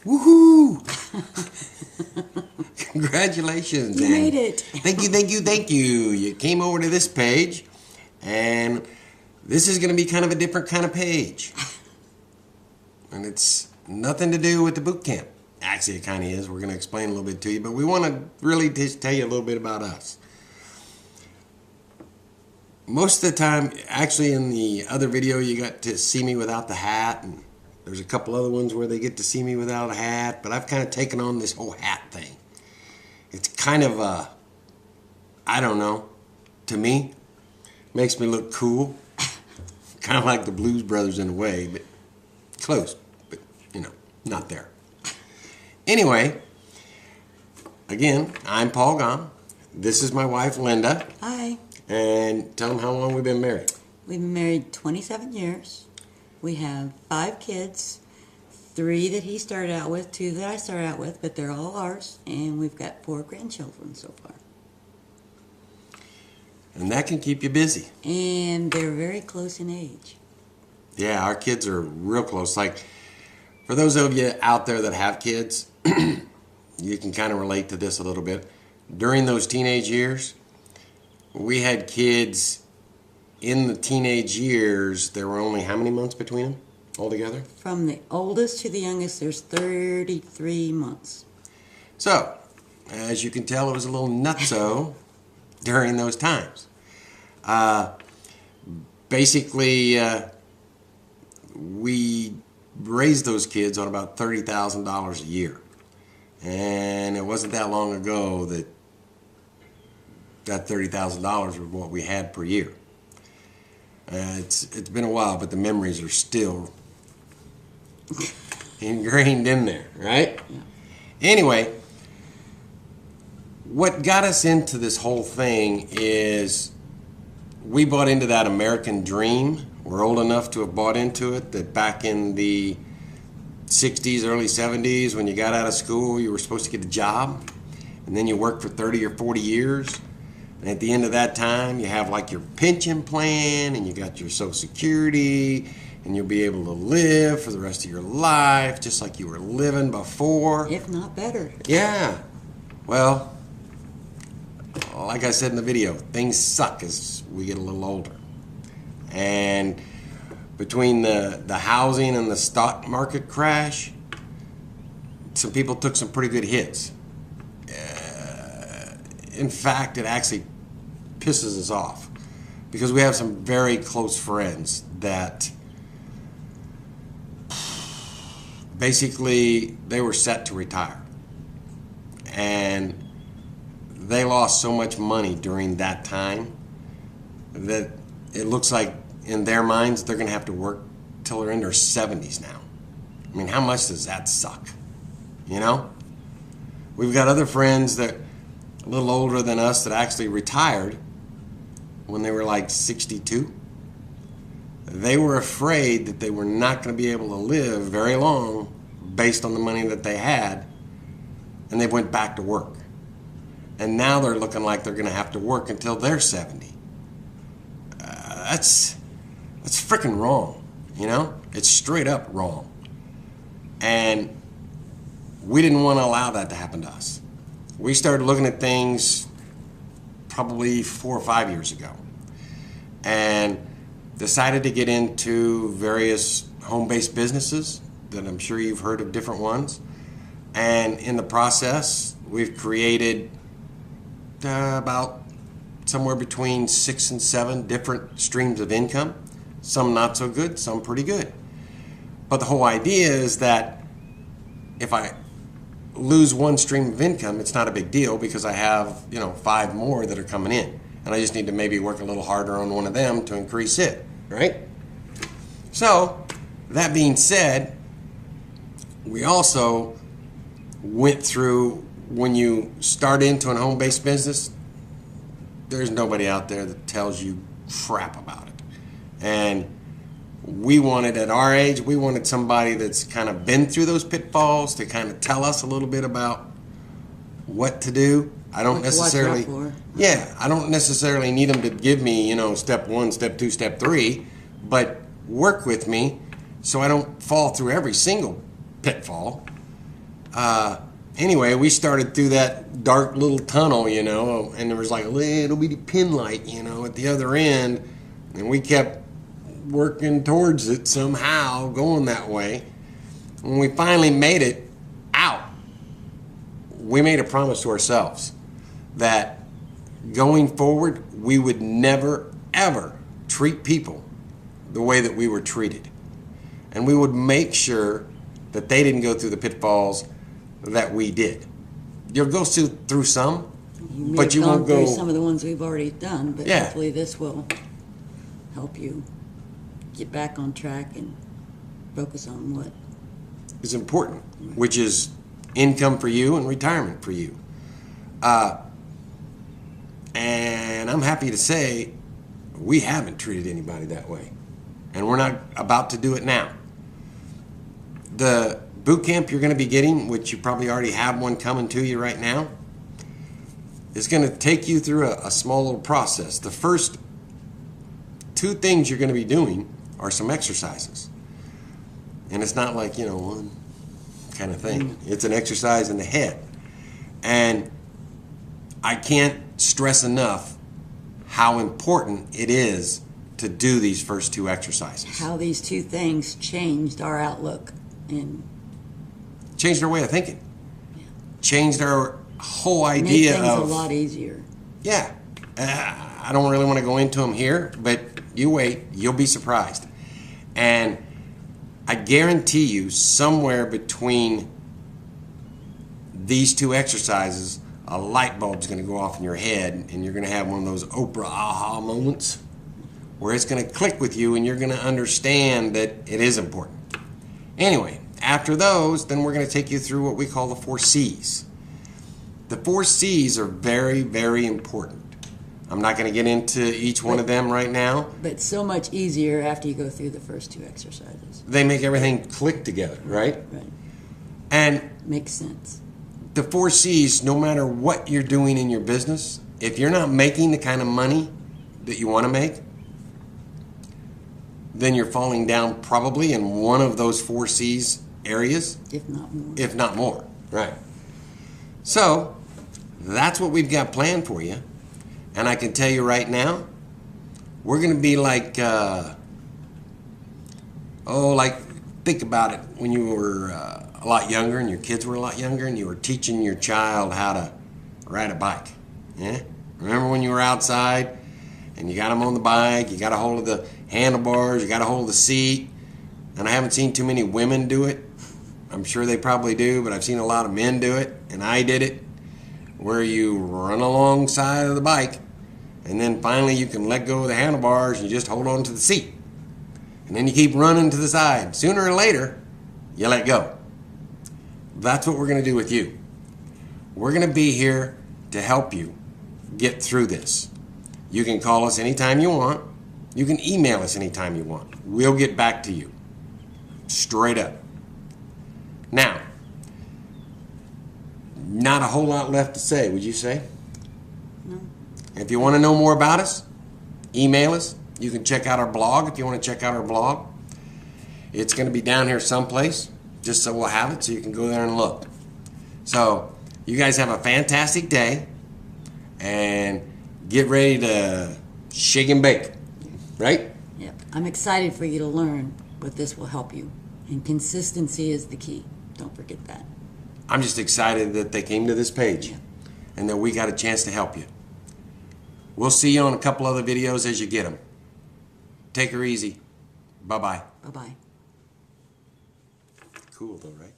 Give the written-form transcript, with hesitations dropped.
Woohoo! Congratulations. You made it. Thank you. You came over to this page, and this is going to be kind of a different kind of page. And it's nothing to do with the boot camp. Actually, it kind of is. We're going to explain a little bit to you, but we want to really just tell you a little bit about us. Most of the time, actually in the other video, you got to see me without the hat, and there's a couple other ones where they get to see me without a hat, but I've kind of taken on this whole hat thing. It's kind of, I don't know, to me, makes me look cool. Kind of like the Blues Brothers in a way, but close, but, you know, not there. Anyway, again, I'm Paul Gaume. This is my wife, Linda. Hi. And tell them how long we've been married. We've been married 27 years. We have 5 kids, 3 that he started out with, 2 that I started out with, but they're all ours. And we've got 4 grandchildren so far. And that can keep you busy. And they're very close in age. Yeah, our kids are real close. Like, for those of you out there that have kids, you can kind of relate to this a little bit. During those teenage years, we had kids in the teenage years. There were only how many months between them altogether? From the oldest to the youngest, there's 33 months. So, as you can tell, it was a little nutso during those times. Basically, we raised those kids on about $30,000 a year. And it wasn't that long ago that $30,000 was what we had per year. It's been a while, but the memories are still ingrained in there, right? Yeah. Anyway, what got us into this whole thing is we bought into that American dream. We're old enough to have bought into it, that back in the 60s, early 70s, when you got out of school, you were supposed to get a job, and then you worked for 30 or 40 years. And at the end of that time, you have like your pension plan, and you got your Social Security, and you'll be able to live for the rest of your life just like you were living before. If not better. Yeah. Well, like I said in the video, things suck as we get a little older. And between the housing and the stock market crash, some people took some pretty good hits. In fact, it actually pisses us off because we have some very close friends that basically they were set to retire. And they lost so much money during that time that it looks like in their minds they're going to have to work till they're in their 70s now. I mean, how much does that suck? You know? We've got other friends that a little older than us that actually retired when they were like 62. They were afraid that they were not going to be able to live very long based on the money that they had, and they went back to work. And now they're looking like they're going to have to work until they're 70. That's freaking wrong, you know? It's straight up wrong. And we didn't want to allow that to happen to us. We started looking at things probably 4 or 5 years ago and decided to get into various home-based businesses that I'm sure you've heard of, different ones. And in the process, we've created about somewhere between 6 and 7 different streams of income. Some not so good, some pretty good. But the whole idea is that if I lose one stream of income, it's not a big deal because I have, 5 more that are coming in. And I just need to maybe work a little harder on one of them to increase it, right? So, that being said, we also went through, when you start into a home-based business, there's nobody out there that tells you crap about it. And we wanted, at our age, we wanted somebody that's kind of been through those pitfalls to kind of tell us a little bit about what to do. I don't necessarily, I don't necessarily need them to give me, step 1, step 2, step 3, but work with me so I don't fall through every single pitfall. Anyway, we started through that dark little tunnel, you know, and there was like a little bitty pin light, you know, at the other end, and we kept working towards it somehow, going that way. When we finally made it out, we made a promise to ourselves that going forward, we would never, ever treat people the way that we were treated. And we would make sure that they didn't go through the pitfalls that we did. You'll go through some, but you won't go through some of the ones we've already done, but Yeah. hopefully this will help you get back on track and focus on what is important, which is income for you and retirement for you. And I'm happy to say we haven't treated anybody that way. And we're not about to do it now. The boot camp you're going to be getting, which you probably already have one coming to you right now, is going to take you through a small little process. The first 2 things you're going to be doing are some exercises. And it's not like, you know, one kind of thing. It's an exercise in the head. And I can't stress enough how important it is to do these first 2 exercises. how these 2 things changed our outlook and Changed our way of thinking. Changed our whole made idea things of... a lot easier. Yeah. I don't really want to go into them here, but you wait. You'll be surprised. And I guarantee you somewhere between these 2 exercises, a light bulb's going to go off in your head, and you're going to have one of those Oprah aha moments where it's going to click with you and you're going to understand that it is important. Anyway, after those, then we're going to take you through what we call the 4 C's. The 4 C's are very, very important. I'm not going to get into each one of them right now. But so much easier after you go through the first 2 exercises. They make everything click together, right? Right. And Makes sense. the 4 C's, no matter what you're doing in your business, if you're not making the kind of money that you want to make, then you're falling down probably in one of those 4 C's areas, If not more. if not more. Right. So that's what we've got planned for you. And I can tell you right now, we're going to be like, think about it when you were a lot younger and your kids were a lot younger and you were teaching your child how to ride a bike. Yeah? Remember when you were outside and you got them on the bike, you got a hold of the handlebars, you got a hold of the seat, and I haven't seen too many women do it. I'm sure they probably do, but I've seen a lot of men do it, and I did it, where you run alongside of the bike, and then finally you can let go of the handlebars and you just hold on to the seat. And then you keep running to the side. Sooner or later, you let go. That's what we're going to do with you. We're going to be here to help you get through this. You can call us anytime you want. You can email us anytime you want. We'll get back to you. Straight up. Now, not a whole lot left to say, would you say? No. If you want to know more about us, email us. You can check out our blog if you want to check out our blog. It's going to be down here someplace, just so we'll have it so you can go there and look. So, you guys have a fantastic day, and get ready to shake and bake, right? Yep. I'm excited for you to learn what this will help you. And consistency is the key. Don't forget that. I'm just excited that they came to this page and that we got a chance to help you. We'll see you on a couple other videos as you get them. Take her easy. Bye-bye. Bye-bye. Cool though, right?